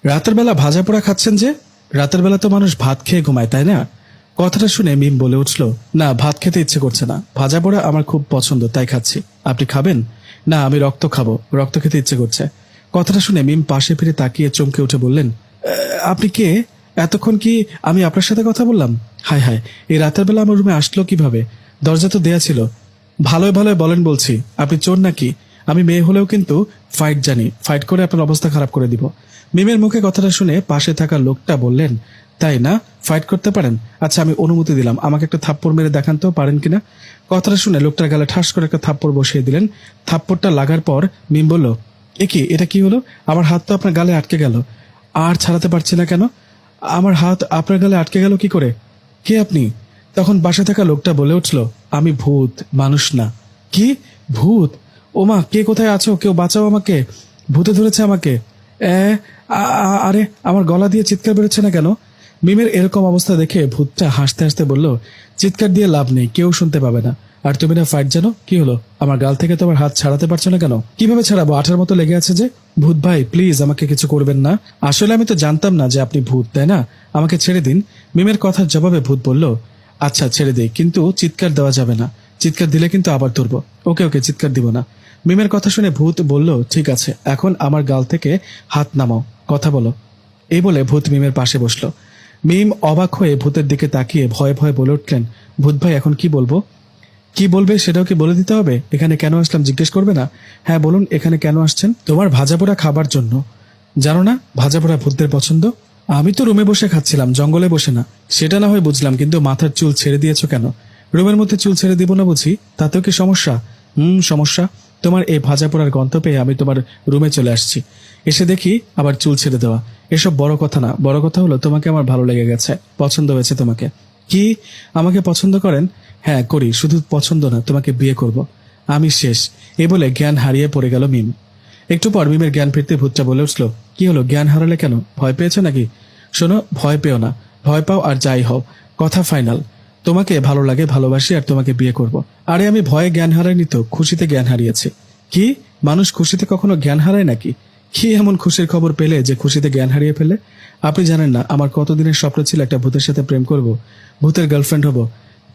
রাতের বেলা ভাজা পোড়া খাচ্ছেন যে? রাতের বেলা তো মানুষ ভাত খেয়ে ঘুমায়, তাই না? কথাটা শুনে মিম বলে উঠল, না, ভাত খেতে ইচ্ছে করছে না, ভাজা পোড়া আমার খুব পছন্দ, তাই খাচ্ছি। আপনি খাবেন? না, আমি রক্ত খাবো, রক্ত খেতে ইচ্ছে করছে। কথাটা শুনে মিম পাশে ফিরে তাকিয়ে চমকে উঠে বললেন, আপনি কে? এতক্ষণ কি আমি আপনার সাথে কথা বললাম? হায় হায়, এই রাতের বেলা আমার রুমে আসলো কিভাবে? দরজা তো দেয়া ছিল। ভালোই ভালোই বলেন বলছি, আপনি চোর নাকি? আমি মেয়ে হলেও কিন্তু ফাইট জানি, ফাইট করে আপনার অবস্থা খারাপ করে দিব। মিমের মুখে কথাটা শুনে পাশে থাকা লোকটা বললেন, তাই না? ফাইট করতে পারেন? আচ্ছা, আমি অনুমতি দিলাম, আমাকে একটা থাপ্পড় মেরে দেখান তো, পারেন কিনা। কথাটা শুনে লোকটার গালে ঠাস করে একটা থাপ্পড় বসিয়ে দিলেন। থাপ্পড়টা লাগার পর মিম বলল, এটা কি হলো? আমার হাত তো আপনার গালে আটকে গেল, আর ছাড়াতে পারছি না কেন? আমার হাত আপনার গালে আটকে গেল কি করে? কে আপনি? তখন বাসা থাকা লোকটা বলে উঠল, আমি ভূত, মানুষ না। কি? ভূত? ওমা, কে কোথায় আছো? কেউ বাঁচাও আমাকে, ভূতে ধরেছে আমাকে। এ আরে, আমার গলা দিয়ে চিৎকার বেরোচ্ছে না কেন? মিমের এরকম অবস্থা দেখে ভূতটা হাসতে হাসতে বলল, চিৎকার দিয়ে লাভ নেই, কেউ শুনতে পাবে না। আর তুমি না ফাইট জানো, কি হলো? আমার গাল থেকে তোমার হাত ছাড়াতে পারছো না কেন? কিভাবে ছাড়াবো? আঠার মতো লেগে আছে যে। ভূত ভাই, প্লিজ আমাকে কিছু করবেন না। আসলে আমি তো জানতাম না যে আপনি ভূত, তাই না? আমাকে ছেড়ে দিন। মিমের কথার জবাবে ভূত বলল, আচ্ছা ছেড়ে দিই, কিন্তু চিৎকার দেওয়া যাবে না। চিৎকার দিলে কিন্তু আবার ধরবো। ওকে ওকে, চিৎকার দিব না। মিমের কথা শুনে ভূত বলল, ঠিক আছে, এখন আমার গাল থেকে হাত নামাও, কথা বলো। এই বলে ভূত মিমের পাশে বসলো। মিম অবাক হয়ে ভূতের দিকে তাকিয়ে ভয়ে ভয়ে বলে উঠলেন, ভূত ভাই, এখন কি বলবো? কি বলবে সেটাও কি বলে দিতে হবে? এখানে কেন আসলাম জিজ্ঞেস করবে না? হ্যাঁ বলুন, এখানে কেন আসছেন? তোমার ভাজাপোড়া খাবার জন্য। জানো না ভাজাপোড়া ভূতদের পছন্দ? আমি তো রুমে বসে খাচ্ছিলাম, জঙ্গলে বসে না। সেটা না হয় বুঝলাম, কিন্তু মাথার চুল ছেড়ে দিয়েছো কেন? রুমের মধ্যে চুল ছেড়ে দিব না বুঝি? তাতেও কি সমস্যা? সমস্যা। তোমার এই ভাজা পোড়ার গন্ধ পেয়ে আমি তোমার রুমে চলে আসছি। এসে দেখি আবার চুল ছেড়ে দেওয়া। এসব বড় কথা না, বড় কথা হলো তোমাকে আমার ভালো লেগে গেছে, পছন্দ হয়েছে তোমাকে। কি? আমাকে পছন্দ করেন? হ্যাঁ করি, শুধু পছন্দ না, তোমাকে বিয়ে করব। আমি শেষ। এ বলে জ্ঞান হারিয়ে পড়ে গেল মিম। একটু পর মিমের জ্ঞান ফিরতে ভূতটা বলে উঠল, কি হলো, জ্ঞান হারালে কেন? ভয় পেয়েছো নাকি? শোনো, ভয় পেও না, ভয় পাও আর যাই হও, কথা ফাইনাল। তোমাকে ভালো লাগে, ভালোবাসি, আর তোমাকে বিয়ে করব। আরে আমি ভয়ে জ্ঞান হারাইনি তো, খুশিতে জ্ঞান হারিয়েছি। কি? মানুষ খুশিতে কখনো জ্ঞান হারায় নাকি? কি এমন খুশির খবর পেলে যে খুশিতে জ্ঞান হারিয়ে ফেলে? আপনি জানেন না, আমার কতদিনের স্বপ্ন ছিল একটা ভূতের সাথে প্রেম করব, ভূতের গার্লফ্রেন্ড হব।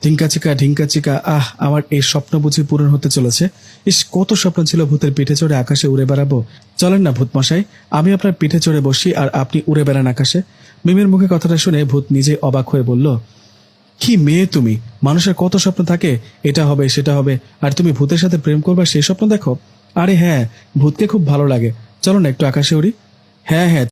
ঢিঙ্কা চিকা, আহ, আমার এই স্বপ্ন বুঝি পূরণ হতে চলেছে। ইস, কত স্বপ্ন ছিল ভূতের পিঠে চড়ে আকাশে উড়ে বেড়াবো। চলেন না ভূত মশাই, আমি আপনার পিঠে চড়ে বসি আর আপনি উড়ে বেড়ান আকাশে। মিমের মুখে কথাটা শুনে ভূত নিজে অবাক হয়ে বলল, কি মেয়ে তুমি! মানুষের কত স্বপ্ন থাকে, এটা হবে সেটা হবে, আর তুমি ভূতের সাথে প্রেম করবার সেই স্বপ্ন দেখো? আরে হ্যাঁ, ভূতকে খুব ভালো লাগে, চলো না একটু আকাশে উড়ি। হ্যাঁ হ্যাঁ।